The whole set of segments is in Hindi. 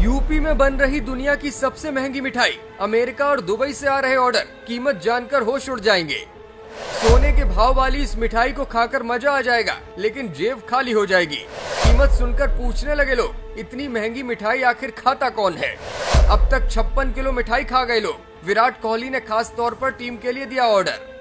यूपी में बन रही दुनिया की सबसे महंगी मिठाई, अमेरिका और दुबई से आ रहे ऑर्डर, कीमत जानकर होश उड़ जाएंगे। सोने के भाव वाली इस मिठाई को खाकर मजा आ जाएगा, लेकिन जेब खाली हो जाएगी। कीमत सुनकर पूछने लगे लोग, इतनी महंगी मिठाई आखिर खाता कौन है। अब तक 56 किलो मिठाई खा गए लोग। विराट कोहली ने खास तौर पर टीम के लिए दिया ऑर्डर।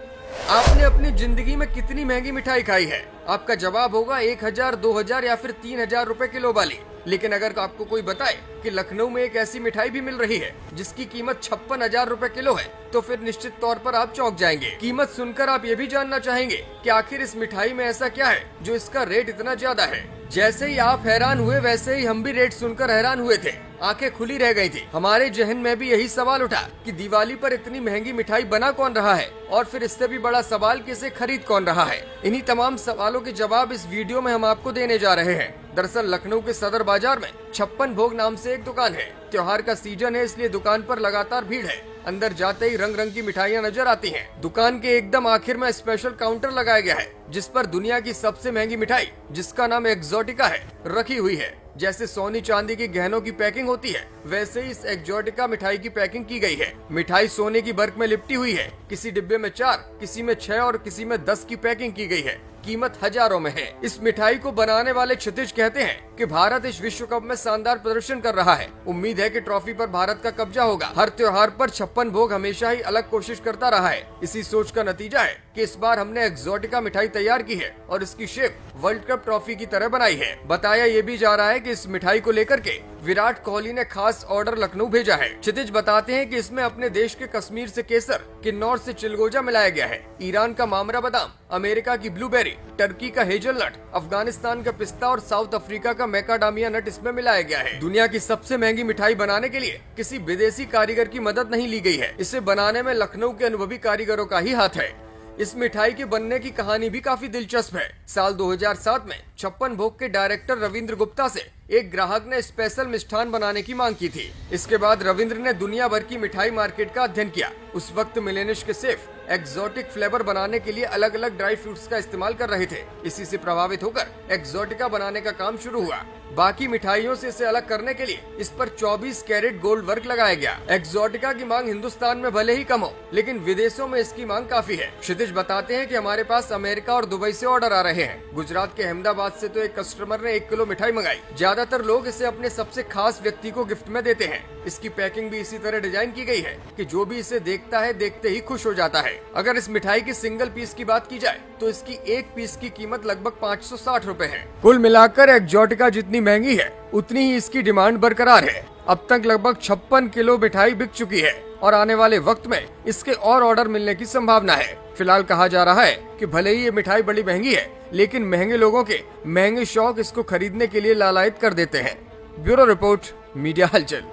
आपने अपनी जिंदगी में कितनी महंगी मिठाई खाई है? आपका जवाब होगा 1000, 2000 या फिर 3000 रुपए किलो वाली। लेकिन अगर आपको कोई बताए कि लखनऊ में एक ऐसी मिठाई भी मिल रही है जिसकी कीमत 56,000 रुपए किलो है, तो फिर निश्चित तौर पर आप चौंक जाएंगे। कीमत सुनकर आप ये भी जानना चाहेंगे कि आखिर इस मिठाई में ऐसा क्या है जो इसका रेट इतना ज्यादा है। जैसे ही आप हैरान हुए, वैसे ही हम भी रेट सुनकर हैरान हुए थे। आंखें खुली रह गई थी। हमारे जहन में भी यही सवाल उठा कि दिवाली पर इतनी महंगी मिठाई बना कौन रहा है, और फिर इससे भी बड़ा सवाल कि इसे खरीद कौन रहा है। इन्हीं तमाम सवालों के जवाब इस वीडियो में हम आपको देने जा रहे हैं। दरअसल लखनऊ के सदर बाजार में 56 भोग नाम से एक दुकान है। त्योहार का सीजन है, इसलिए दुकान पर लगातार भीड़ है। अंदर जाते ही रंग रंग की मिठाइयाँ नजर आती हैं। दुकान के एकदम आखिर में स्पेशल काउंटर लगाया गया है, जिस पर दुनिया की सबसे महंगी मिठाई, जिसका नाम एक्सोटिका है, रखी हुई है। जैसे सोनी चांदी की गहनों की पैकिंग होती है, वैसे ही इस एक्सोटिका मिठाई की पैकिंग की गई है। मिठाई सोने की बर्क में लिपटी हुई है। किसी डिब्बे में 4, किसी में 6 और किसी में 10 की पैकिंग की गई है। कीमत हजारों में है। इस मिठाई को बनाने वाले क्षितिज कहते हैं कि भारत इस विश्व कप में शानदार प्रदर्शन कर रहा है। उम्मीद है कि ट्रॉफी पर भारत का कब्जा होगा। हर त्योहार पर 56 भोग हमेशा ही अलग कोशिश करता रहा है। इसी सोच का नतीजा है कि इस बार हमने एक्सोटिका मिठाई तैयार की है और इसकी शेप वर्ल्ड कप ट्रॉफी की तरह बनाई है। बताया ये भी जा रहा है कि इस मिठाई को लेकर के विराट कोहली ने खास ऑर्डर लखनऊ भेजा है। क्षितिज बताते हैं कि इसमें अपने देश के कश्मीर से केसर, किन्नौर से चिलगोजा मिलाया गया है, ईरान का मामरा बादाम, अमेरिका की ब्लूबेरी, टर्की का हेजलनट, अफगानिस्तान का पिस्ता और साउथ अफ्रीका का मैकाडामिया नट इसमें मिलाया गया है। दुनिया की सबसे महंगी मिठाई बनाने के लिए किसी विदेशी कारीगर की मदद नहीं ली गई है। इसे बनाने में लखनऊ के अनुभवी कारीगरों का ही हाथ है। इस मिठाई के बनने की कहानी भी काफी दिलचस्प है। साल 2007 में 56 भोग के डायरेक्टर रविंद्र गुप्ता से एक ग्राहक ने स्पेशल मिष्ठान बनाने की मांग की थी। इसके बाद रविंद्र ने दुनिया भर की मिठाई मार्केट का अध्ययन किया। उस वक्त मिलेनिश के शेफ एक्सोटिक फ्लेवर बनाने के लिए अलग अलग ड्राई फ्रूट्स का इस्तेमाल कर रहे थे। इसी से प्रभावित होकर एक्सोटिका बनाने का काम शुरू हुआ। बाकी मिठाइयों से इसे अलग करने के लिए इस पर 24 कैरेट गोल्ड वर्क लगाया गया। एक्सोटिका की मांग हिंदुस्तान में भले ही कम हो, लेकिन विदेशों में इसकी मांग काफी है। क्षितिज बताते हैं कि हमारे पास अमेरिका और दुबई से ऑर्डर आ रहे हैं। गुजरात के अहमदाबाद से तो एक कस्टमर ने 1 किलो मिठाई मंगाई। ज्यादातर लोग इसे अपने सबसे खास व्यक्ति को गिफ्ट में देते हैं। इसकी पैकिंग भी इसी तरह डिजाइन की गई है कि जो भी इसे देखता है, देखते ही खुश हो जाता है। अगर इस मिठाई की सिंगल पीस की बात की जाए तो इसकी एक पीस की कीमत लगभग 560 रुपए है। कुल मिलाकर एक्सोटिका जितनी महंगी है, उतनी ही इसकी डिमांड बरकरार है। अब तक लगभग 56 किलो मिठाई बिक चुकी है और आने वाले वक्त में इसके और ऑर्डर मिलने की संभावना है। फिलहाल कहा जा रहा है कि भले ही ये मिठाई बड़ी महंगी है, लेकिन महंगे लोगों के महंगे शौक इसको खरीदने के लिए लालायित कर देते हैं। ब्यूरो रिपोर्ट, मीडिया हलचल।